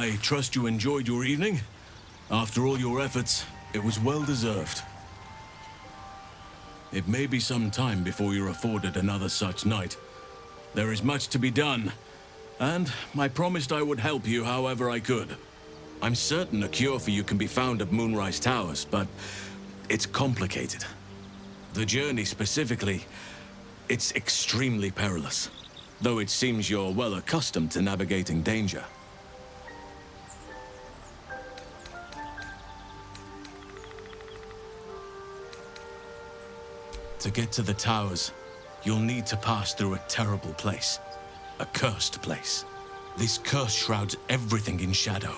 I trust you enjoyed your evening. After all your efforts, it was well deserved. It may be some time before you're afforded another such night. There is much to be done, and I promised I would help you however I could. I'm certain a cure for you can be found at Moonrise Towers, but it's complicated. The journey specifically, it's extremely perilous, though it seems you're well accustomed to navigating danger. To get to the towers, you'll need to pass through a terrible place. A cursed place. This curse shrouds everything in shadow.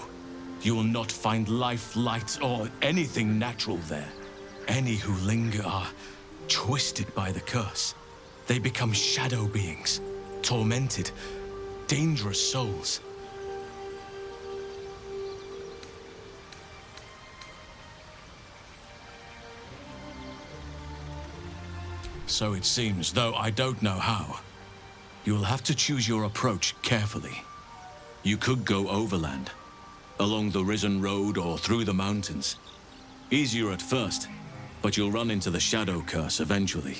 You will not find life, light, or anything natural there. Any who linger are twisted by the curse. They become shadow beings, tormented, dangerous souls. So it seems, though I don't know how. You'll have to choose your approach carefully. You could go overland, along the Risen Road or through the mountains. Easier at first, but you'll run into the Shadow Curse eventually.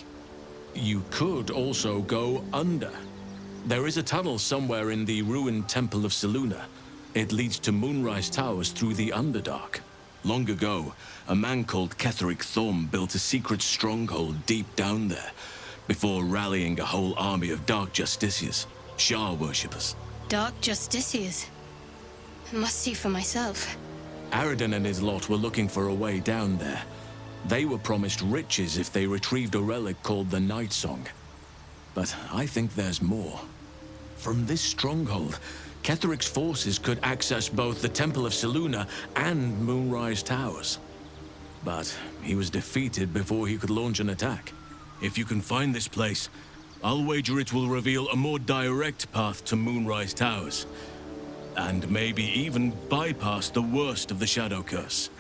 You could also go under. There is a tunnel somewhere in the ruined Temple of Selûne. It leads to Moonrise Towers through the Underdark. Long ago, a man called Ketheric Thorm built a secret stronghold deep down there, before rallying a whole army of Dark Justiciars, Shah worshippers. Dark Justiciars? I must see for myself. Aradin and his lot were looking for a way down there. They were promised riches if they retrieved a relic called the Night Song. But I think there's more. From this stronghold, Ketheric's forces could access both the Temple of Selûne and Moonrise Towers. But he was defeated before he could launch an attack. If you can find this place, I'll wager it will reveal a more direct path to Moonrise Towers. And maybe even bypass the worst of the Shadow Curse.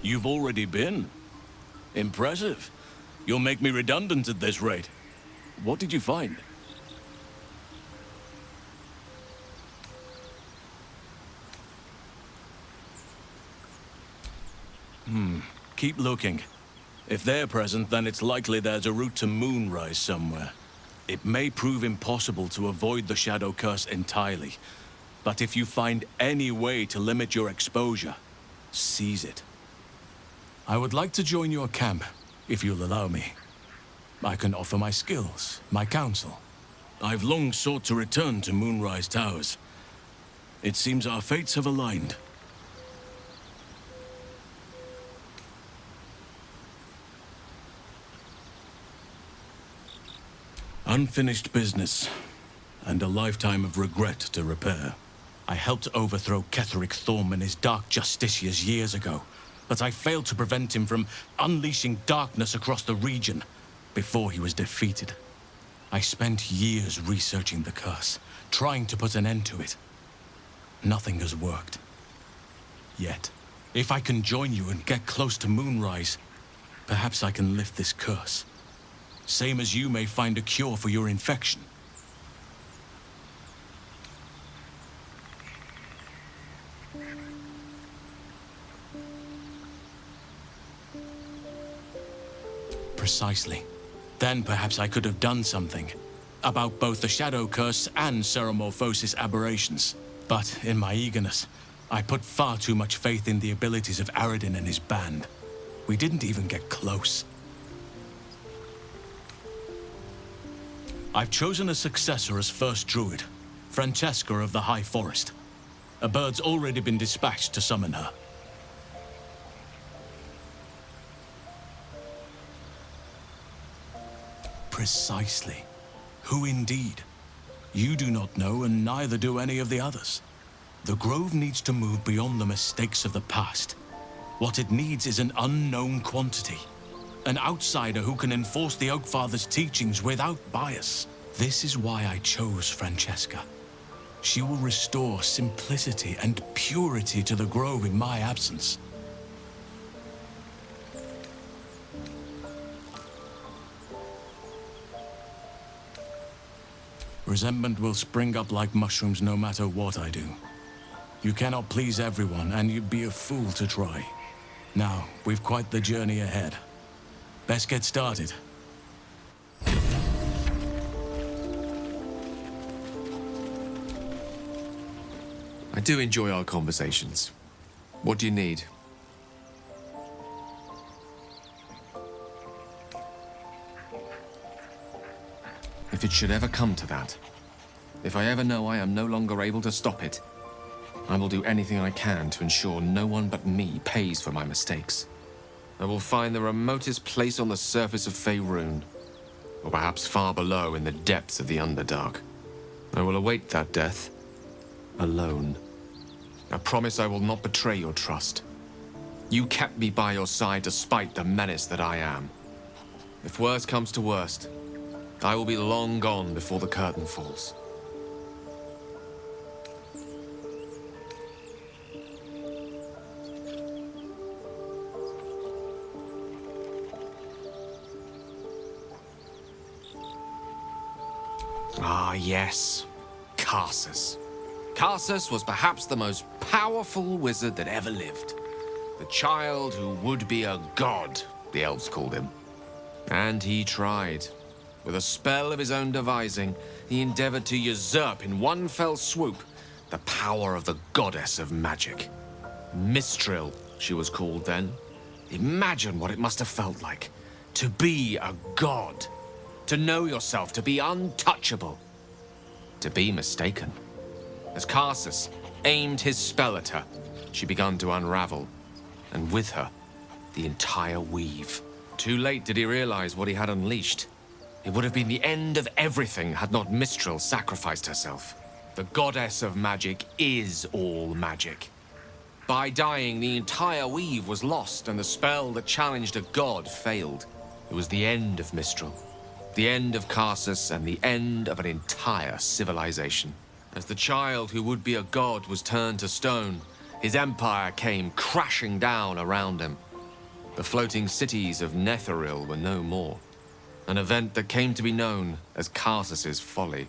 You've already been? Impressive. You'll make me redundant at this rate. What did you find? Keep looking. If they're present, then it's likely there's a route to Moonrise somewhere. It may prove impossible to avoid the Shadow Curse entirely, but if you find any way to limit your exposure, seize it. I would like to join your camp, if you'll allow me. I can offer my skills, my counsel. I've long sought to return to Moonrise Towers. It seems our fates have aligned. Unfinished business, and a lifetime of regret to repair. I helped overthrow Ketheric Thorm and his Dark Justiciars years ago, but I failed to prevent him from unleashing darkness across the region before he was defeated. I spent years researching the curse, trying to put an end to it. Nothing has worked. Yet, if I can join you and get close to Moonrise, perhaps I can lift this curse. Same as you may find a cure for your infection. Precisely. Then perhaps I could have done something about both the Shadow Curse and Ceremorphosis aberrations. But in my eagerness, I put far too much faith in the abilities of Aradin and his band. We didn't even get close. I've chosen a successor as first druid, Francesca of the High Forest. A bird's already been dispatched to summon her. Precisely. Who indeed? You do not know, and neither do any of the others. The Grove needs to move beyond the mistakes of the past. What it needs is an unknown quantity. An outsider who can enforce the Oak Father's teachings without bias. This is why I chose Francesca. She will restore simplicity and purity to the grove in my absence. Resentment will spring up like mushrooms no matter what I do. You cannot please everyone, and you'd be a fool to try. Now, we've quite the journey ahead. Best get started. I do enjoy our conversations. What do you need? If it should ever come to that, if I ever know I am no longer able to stop it, I will do anything I can to ensure no one but me pays for my mistakes. I will find the remotest place on the surface of Faerun, or perhaps far below in the depths of the Underdark. I will await that death, alone. I promise I will not betray your trust. You kept me by your side despite the menace that I am. If worst comes to worst, I will be long gone before the curtain falls. Ah, yes. Karsus. Karsus was perhaps the most powerful wizard that ever lived. The child who would be a god, the elves called him. And he tried. With a spell of his own devising, he endeavored to usurp in one fell swoop the power of the goddess of magic. Mistral, she was called then. Imagine what it must have felt like to be a god. To know yourself, to be untouchable, to be mistaken. As Karsus aimed his spell at her, she began to unravel, and with her, the entire weave. Too late did he realize what he had unleashed. It would have been the end of everything had not Mistral sacrificed herself. The goddess of magic is all magic. By dying, the entire weave was lost, and the spell that challenged a god failed. It was the end of Mistral. The end of Karsus and the end of an entire civilization. As the child who would be a god was turned to stone, his empire came crashing down around him. The floating cities of Netheril were no more. An event that came to be known as Karsus's folly.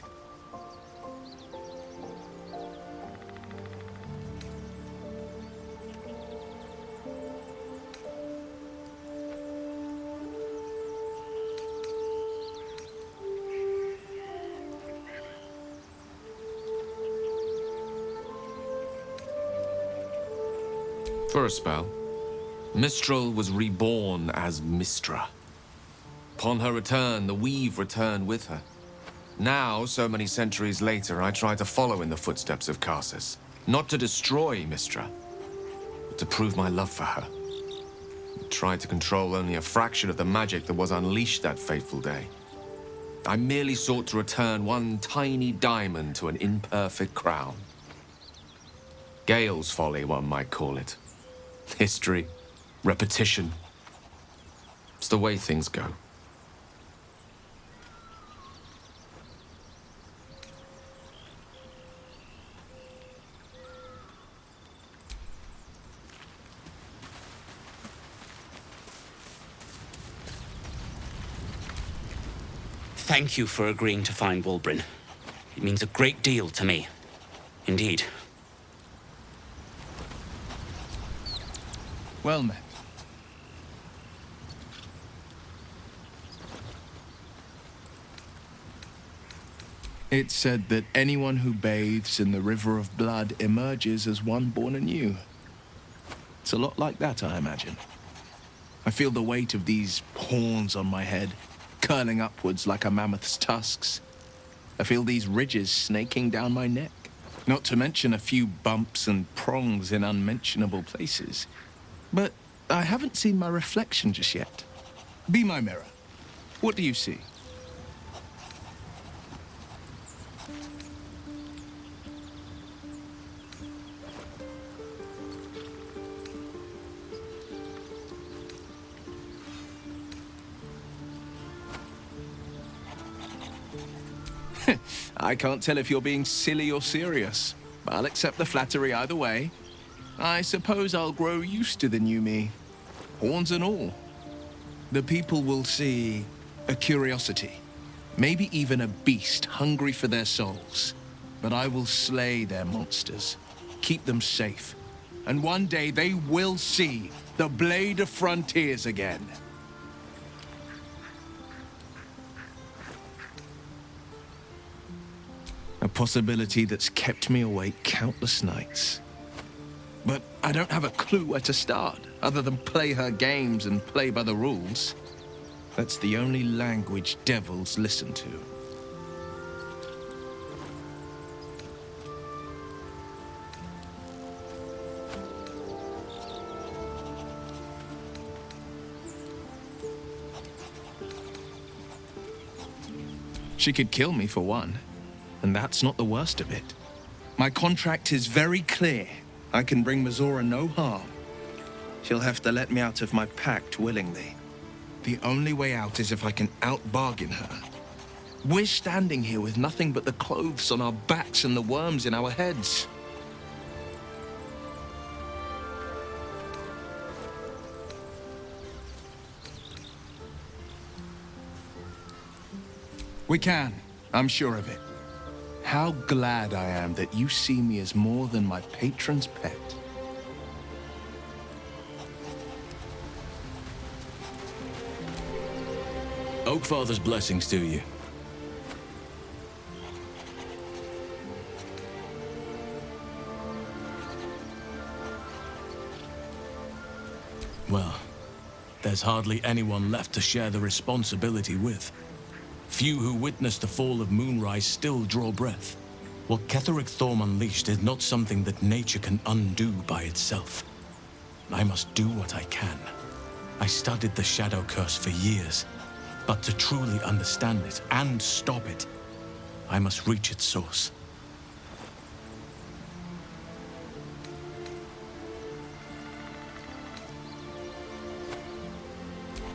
For a spell, Mistral was reborn as Mistra. Upon her return, the weave returned with her. Now, so many centuries later, I try to follow in the footsteps of Karsus. Not to destroy Mistra, but to prove my love for her. I tried to control only a fraction of the magic that was unleashed that fateful day. I merely sought to return one tiny diamond to an imperfect crown. Gale's folly, one might call it. History, repetition. It's the way things go. Thank you for agreeing to find Wulbren. It means a great deal to me. Indeed. Well met. It's said that anyone who bathes in the river of blood emerges as one born anew. It's a lot like that, I imagine. I feel the weight of these horns on my head, curling upwards like a mammoth's tusks. I feel these ridges snaking down my neck, not to mention a few bumps and prongs in unmentionable places. But I haven't seen my reflection just yet. Be my mirror. What do you see? I can't tell if you're being silly or serious, but I'll accept the flattery either way. I suppose I'll grow used to the new me, horns and all. The people will see a curiosity, maybe even a beast hungry for their souls. But I will slay their monsters, keep them safe, and one day they will see the Blade of Frontiers again. A possibility that's kept me awake countless nights. But I don't have a clue where to start, other than play her games and play by the rules. That's the only language devils listen to. She could kill me for one, and that's not the worst of it. My contract is very clear. I can bring Mazora no harm. She'll have to let me out of my pact willingly. The only way out is if I can out-bargain her. We're standing here with nothing but the clothes on our backs and the worms in our heads. We can. I'm sure of it. How glad I am that you see me as more than my patron's pet. Oakfather's blessings to you. Well, there's hardly anyone left to share the responsibility with. Few who witnessed the fall of Moonrise still draw breath. What Ketheric Thorm unleashed is not something that nature can undo by itself. I must do what I can. I studied the Shadow Curse for years, but to truly understand it and stop it, I must reach its source.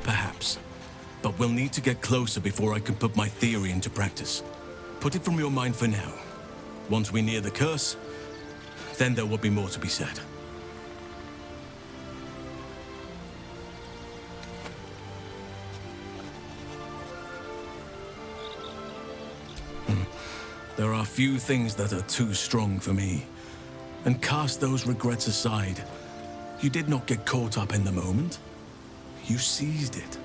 Perhaps. But we'll need to get closer before I can put my theory into practice. Put it from your mind for now. Once we near the curse, then there will be more to be said. There are few things that are too strong for me. And cast those regrets aside. You did not get caught up in the moment. You seized it.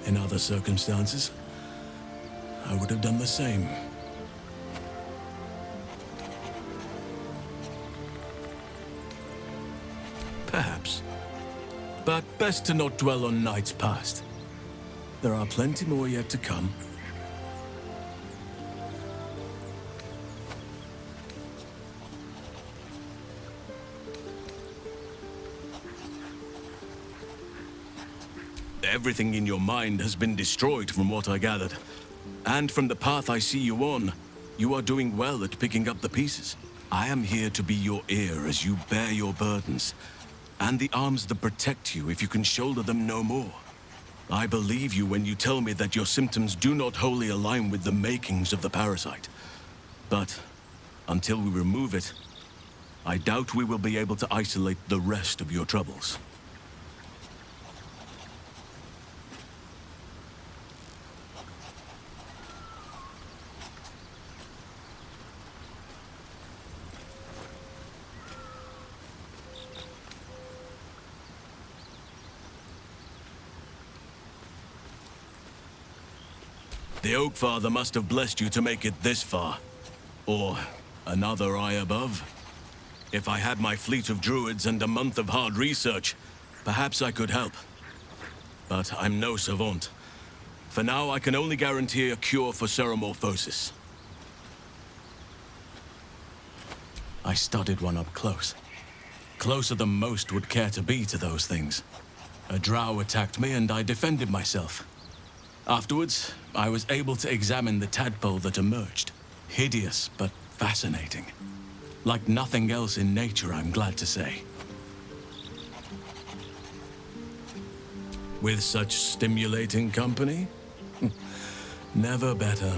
In other circumstances, I would have done the same. Perhaps. But best to not dwell on nights past. There are plenty more yet to come. Everything in your mind has been destroyed from what I gathered. And from the path I see you on, you are doing well at picking up the pieces. I am here to be your ear as you bear your burdens, and the arms that protect you if you can shoulder them no more. I believe you when you tell me that your symptoms do not wholly align with the makings of the parasite. But until we remove it, I doubt we will be able to isolate the rest of your troubles. The Oakfather must have blessed you to make it this far. Or another eye above. If I had my fleet of druids and a month of hard research, perhaps I could help. But I'm no savant. For now, I can only guarantee a cure for ceremorphosis. I studied one up close. Closer than most would care to be to those things. A drow attacked me and I defended myself. Afterwards, I was able to examine the tadpole that emerged. Hideous, but fascinating. Like nothing else in nature, I'm glad to say. With such stimulating company? Never better.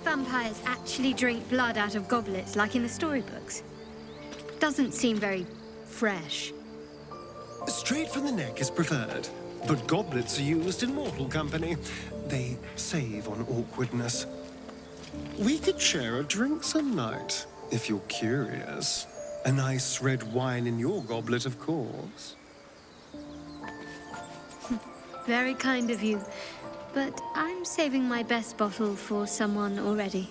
vampires actually drink blood out of goblets like in the storybooks? Doesn't seem very fresh. Straight from the neck is preferred, but goblets are used in mortal company. They save on awkwardness. We could share a drink some night, if you're curious. A nice red wine in your goblet, of course. Very kind of you, but I'm saving my best bottle for someone already.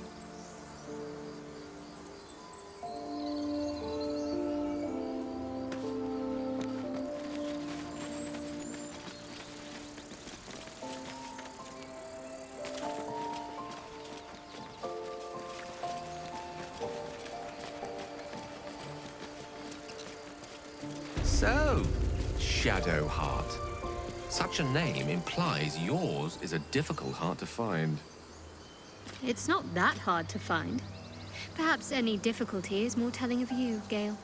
So, Shadowheart. Such a name implies yours is a difficult heart to find. It's not that hard to find. Perhaps any difficulty is more telling of you, Gale.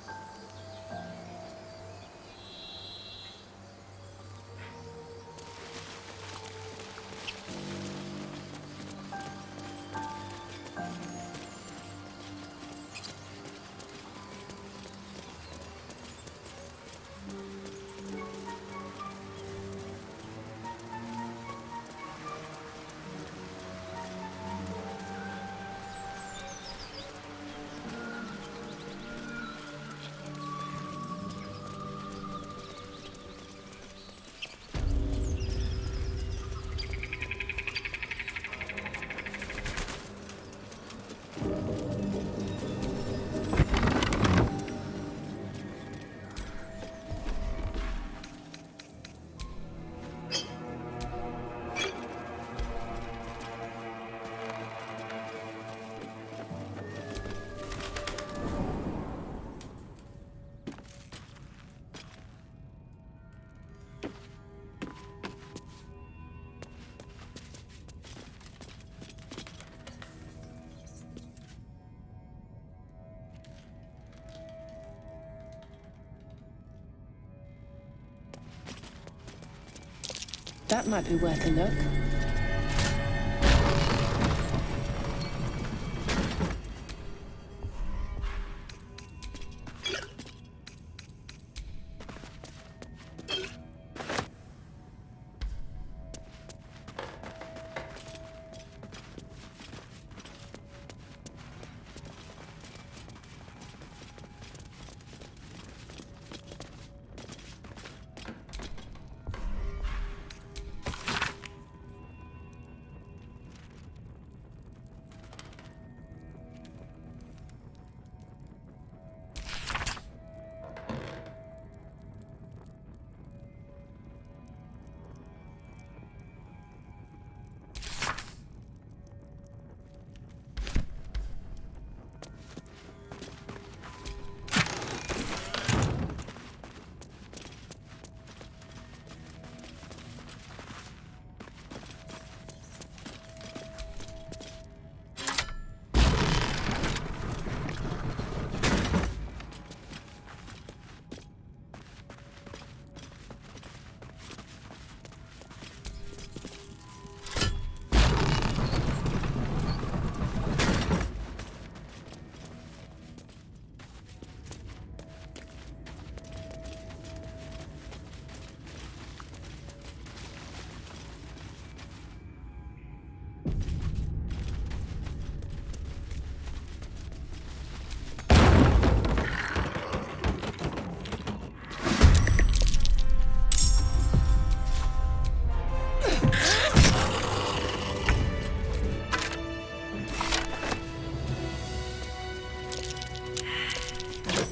That might be worth a look.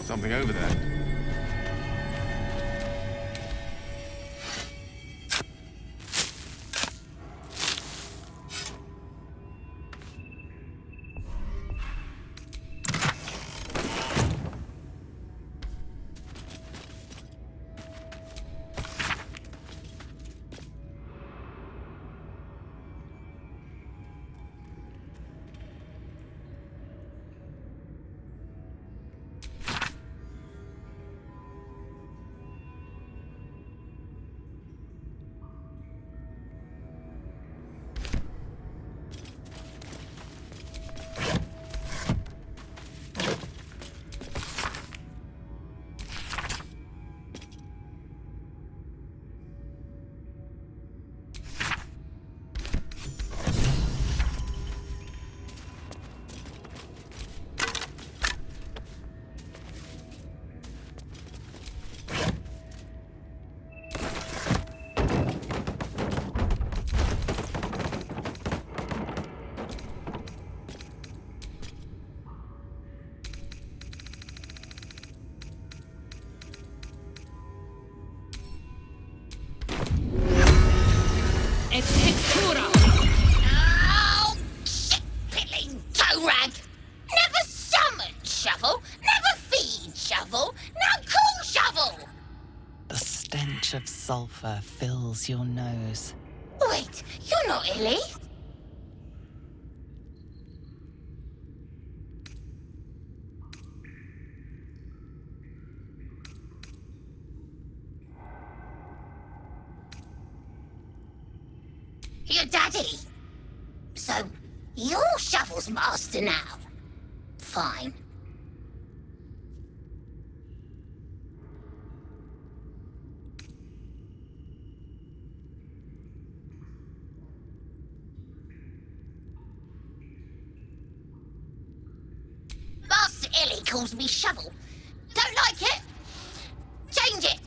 Something over there. rag. Never summon shovel, never feed shovel, now call shovel. The stench of sulfur fills your nose. Wait, you're not Illy? Your daddy. So, you're Shovel's master now. Fine. Master Illy calls me Shovel. Don't like it? Change it.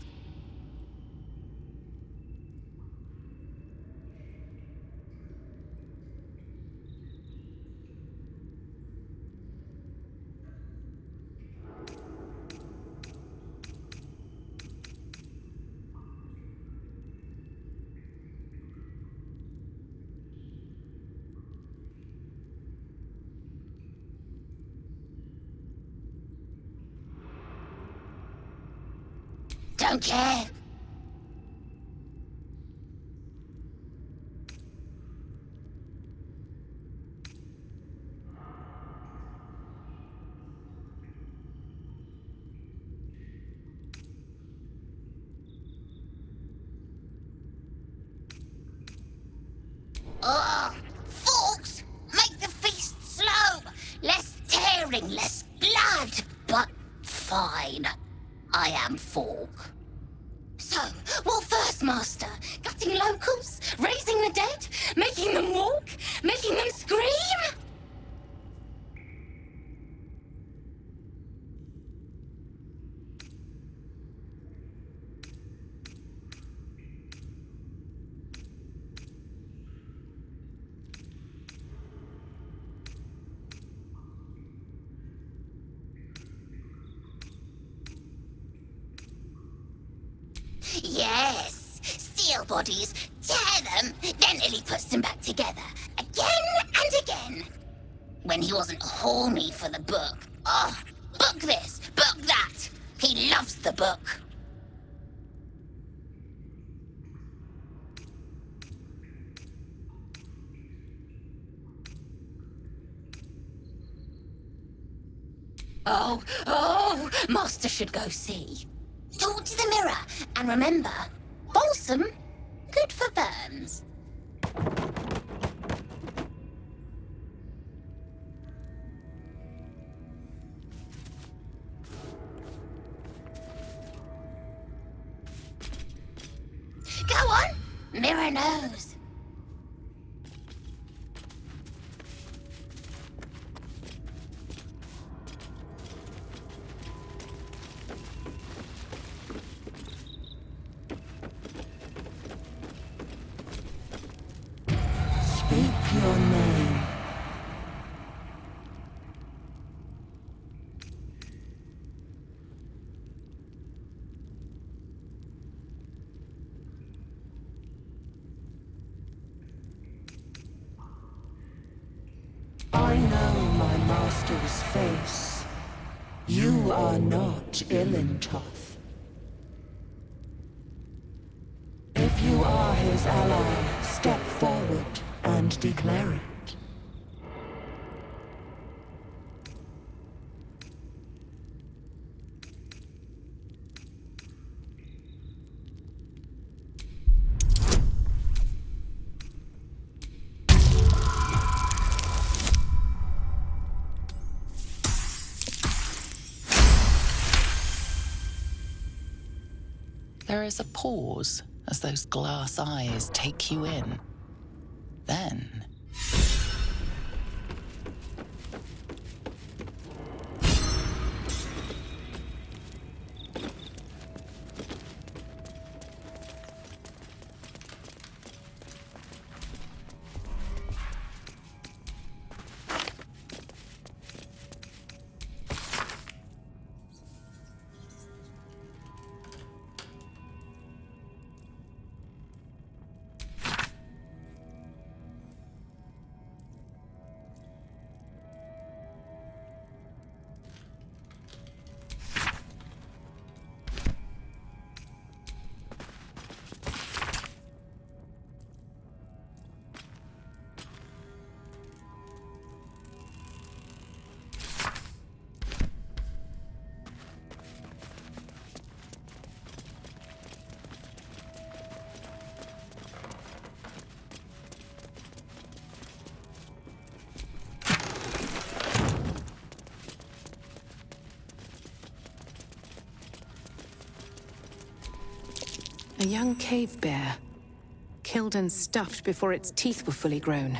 Don't care. Ugh! Forks! Make the feast slow! Less tearing, less blood! But fine. I am Fork. So, what first, Master? Gutting locals? Raising the dead? Making them walk? Making them scream? Yes, steel bodies, tear them, then Illy puts them back together, again and again. When he wasn't horny for the book. Oh, book this, book that. He loves the book. Oh, Master should go see. Talk to the mirror, and remember, balsam, good for burns. Go on, mirror knows. Speak your name. I know my master's face. You are not Ilintoth. If you are his ally, step forward and declare it. There is a pause as those glass eyes take you in. Then, A young cave bear, killed and stuffed before its teeth were fully grown.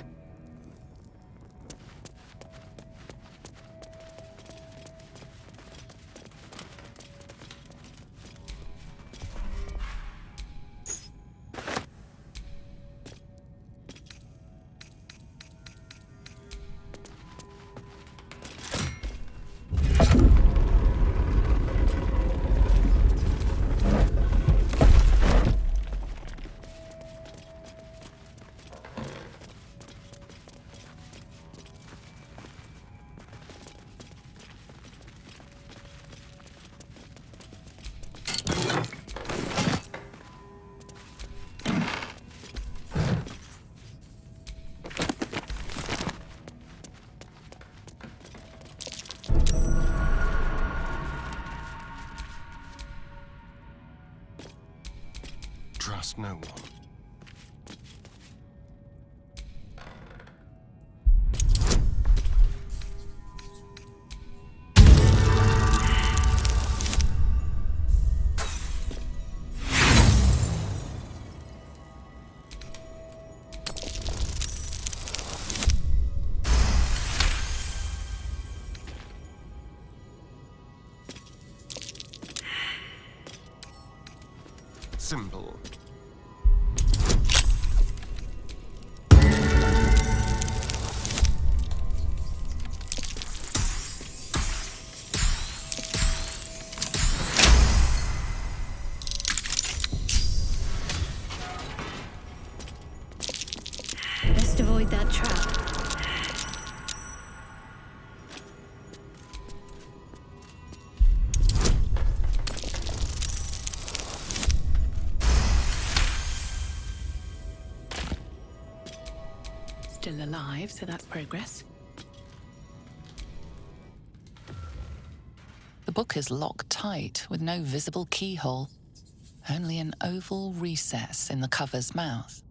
Trust no one. Simple. Best avoid that trap. Still alive, so that's progress. The book is locked tight with no visible keyhole, only an oval recess in the cover's mouth.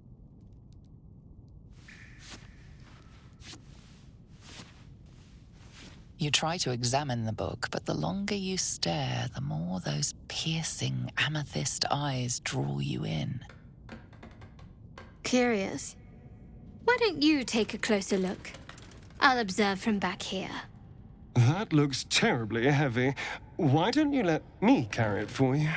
You try to examine the book, but the longer you stare, the more those piercing amethyst eyes draw you in. Curious. Why don't you take a closer look? I'll observe from back here. That looks terribly heavy. Why don't you let me carry it for you?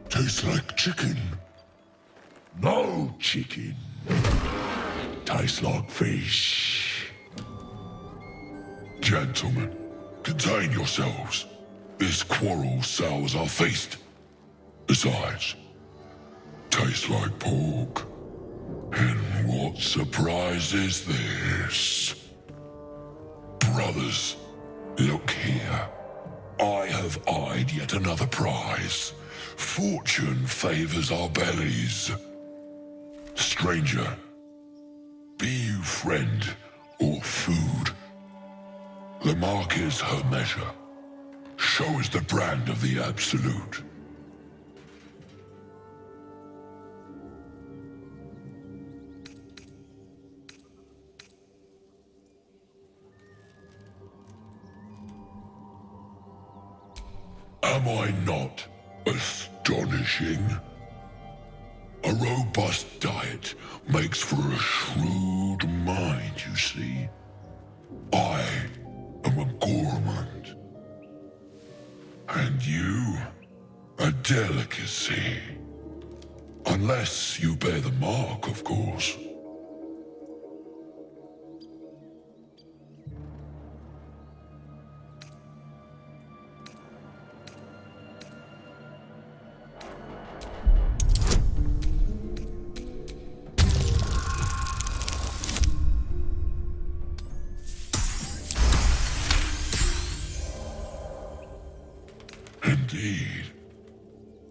Tastes like chicken. No chicken. tastes like fish. Gentlemen, contain yourselves. This quarrel sours our feast. Besides, tastes like pork. And what surprise is this? Brothers, look here. I have eyed yet another prize. Fortune favors our bellies. Stranger, be you friend or food? The mark is her measure. Show us the brand of the absolute. Am I not astonishing? A robust diet makes for a shrewd mind, you see. I am a gourmand. And you, a delicacy. Unless you bear the mark, of course. Indeed.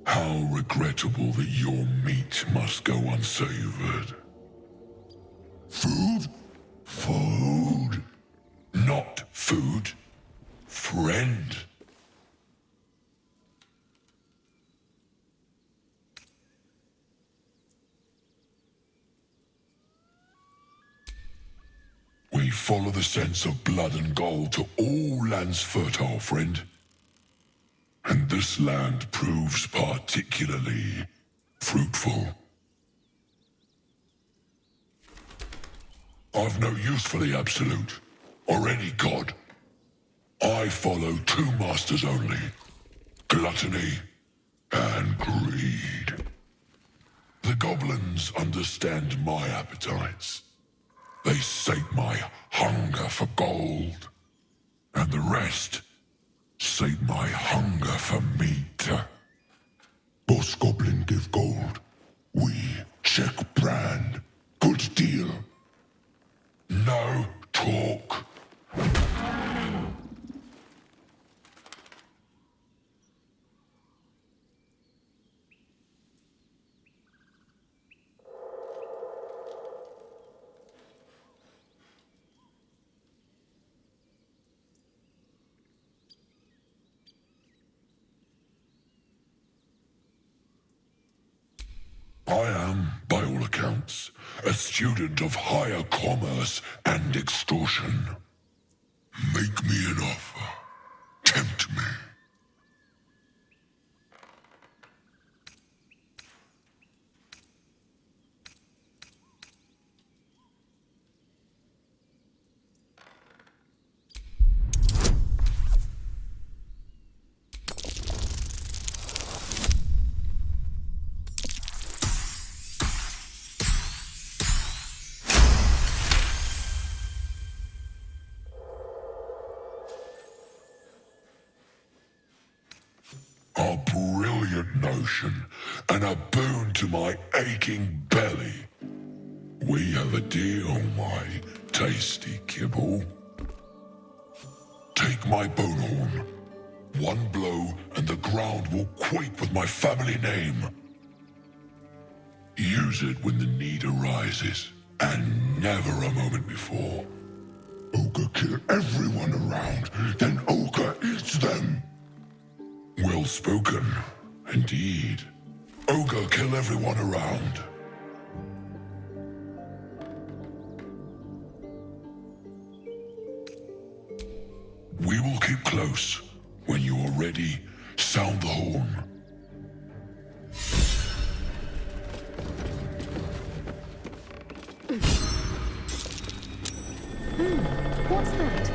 How regrettable that your meat must go unsavored. Food? Food. Not food. Friend. We follow the sense of blood and gold to all lands fertile, friend. And this land proves particularly fruitful. I've no use for the Absolute, or any god. I follow two masters only, gluttony and greed. The goblins understand my appetites. They sate my hunger for gold, and the rest sate my hunger for meat. Boss Goblin give gold. We check brand. Good deal. No talk. I am, by all accounts, a student of higher commerce and extortion. Make me an offer. Tempt me. A brilliant notion, and a boon to my aching belly. We have a deal, my tasty kibble. Take my bone horn. One blow, and the ground will quake with my family name. Use it when the need arises, and never a moment before. Ogre kill everyone around, then Ogre eats them. Well spoken, indeed. Ogre kill everyone around. We will keep close. When you are ready, sound the horn. What's that?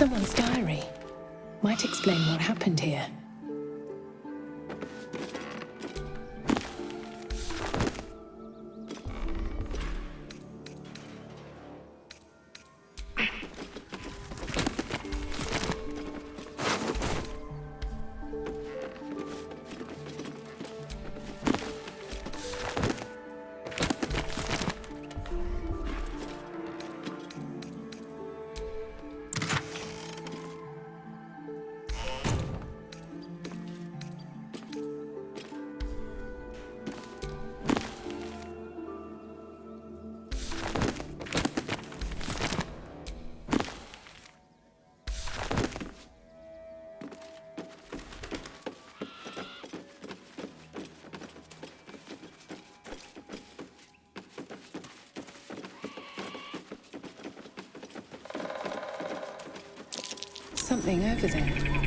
Someone's diary. Might explain what happened here. Something over there.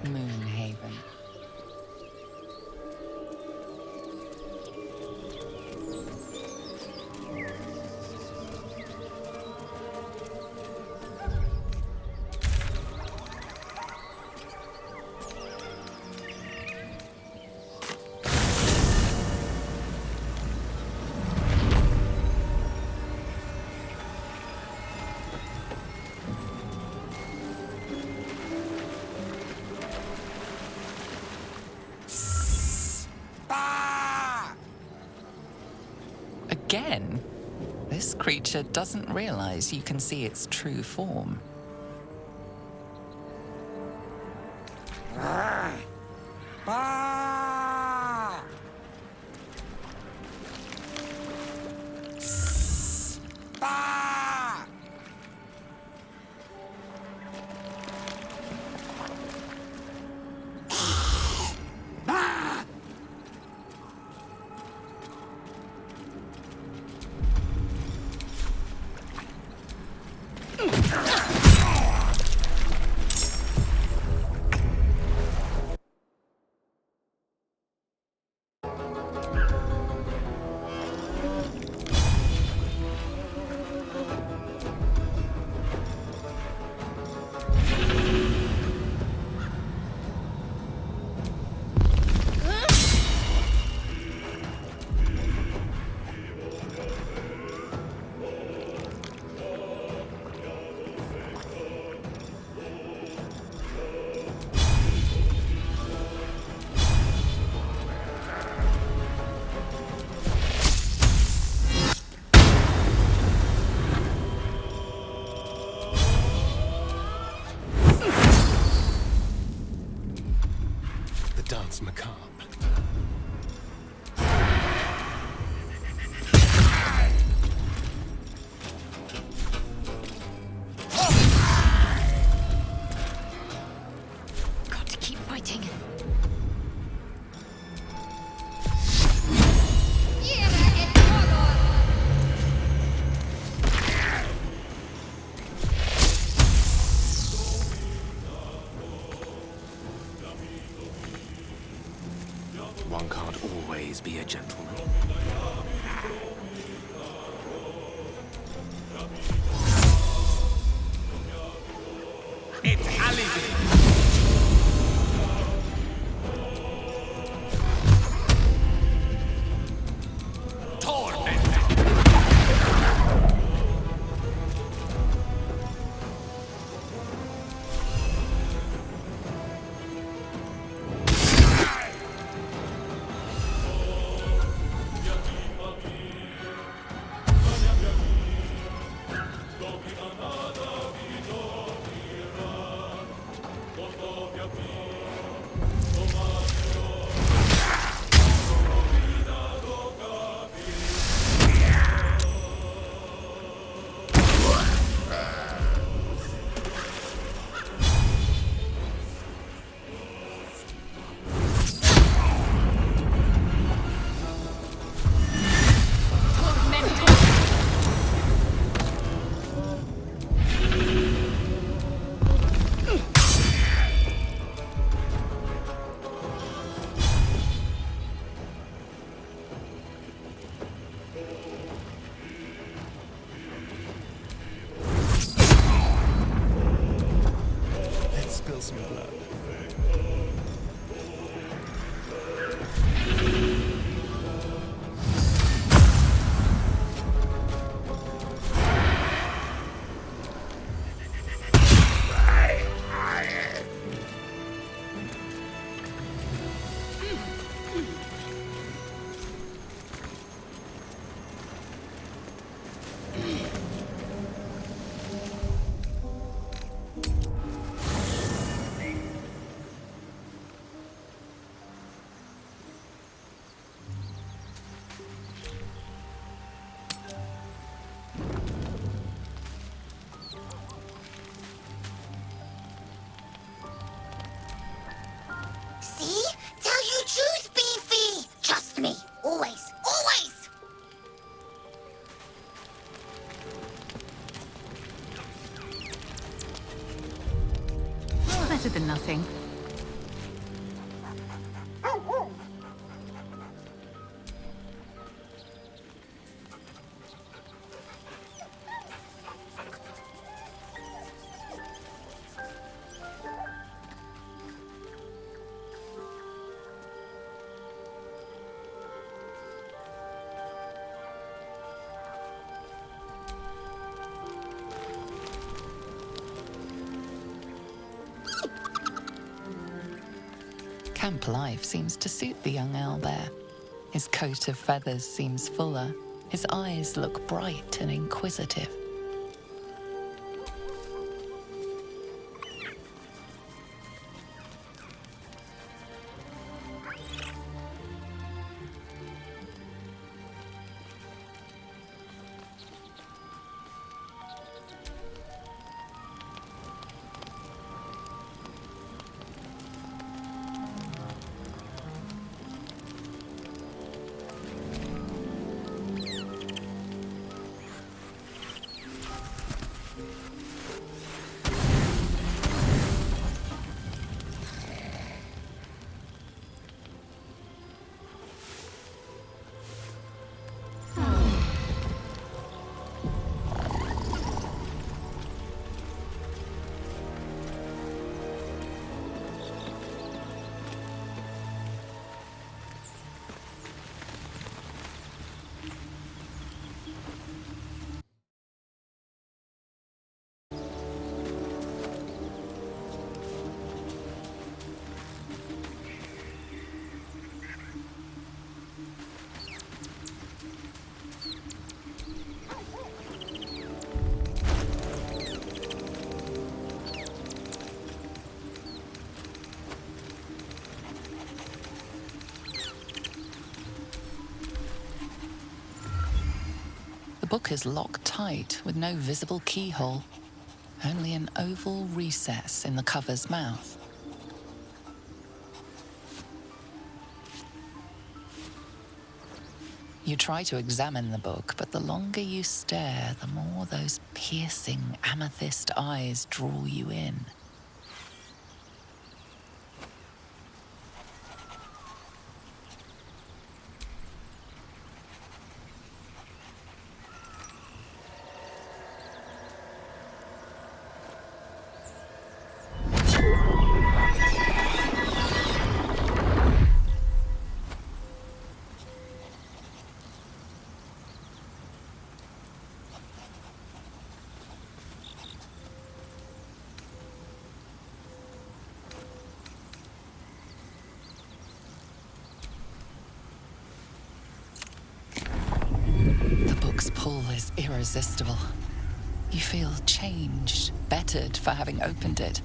Moonhaven. Again, this creature doesn't realize you can see its true form. be a gentleman. It's Alibi. Some blood. See? Tell you truth, Beefy! Trust me. Always. Always! Better than nothing. Camp life seems to suit the young owlbear. His coat of feathers seems fuller. His eyes look bright and inquisitive. The book is locked tight with no visible keyhole, only an oval recess in the cover's mouth. You try to examine the book, but the longer you stare, the more those piercing amethyst eyes draw you in. irresistible. You feel changed, bettered for having opened it.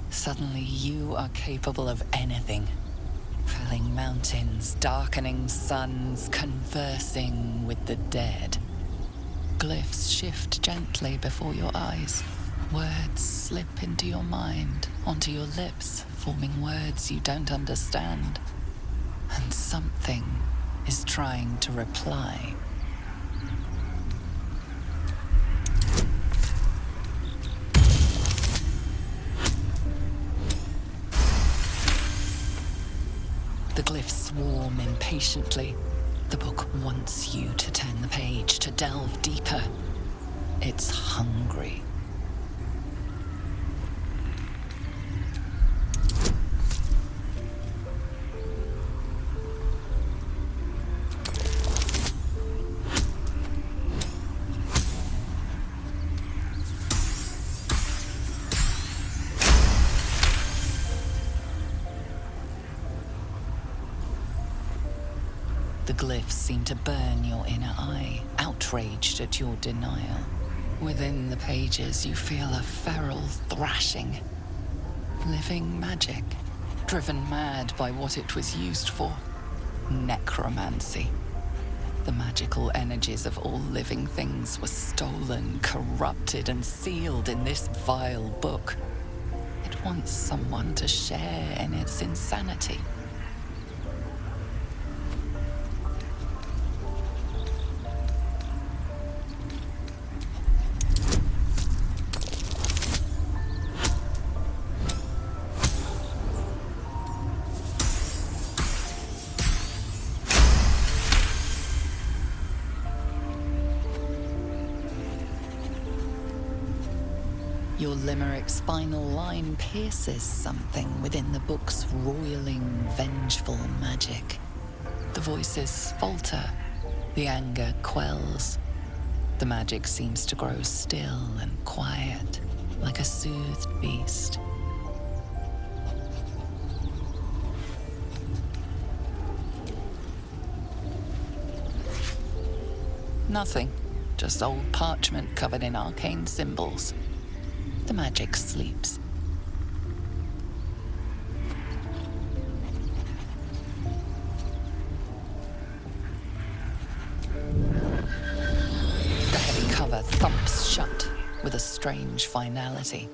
Suddenly, you are capable of anything. Felling mountains, darkening suns, conversing with the dead. Glyphs shift gently before your eyes. Words slip into your mind, onto your lips, forming words you don't understand. And something is trying to reply. The glyphs swarm impatiently. The book wants you to turn the page, to delve deeper. It's hungry. The glyphs seem to burn your inner eye, outraged at your denial. Within the pages, you feel a feral thrashing. Living magic, driven mad by what it was used for. Necromancy. The magical energies of all living things were stolen, corrupted, and sealed in this vile book. It wants someone to share in its insanity. Your limerick spinal line pierces something within the book's roiling, vengeful magic. The voices falter, the anger quells. The magic seems to grow still and quiet, like a soothed beast. Nothing, just old parchment covered in arcane symbols. The magic sleeps. The heavy cover thumps shut with a strange finality.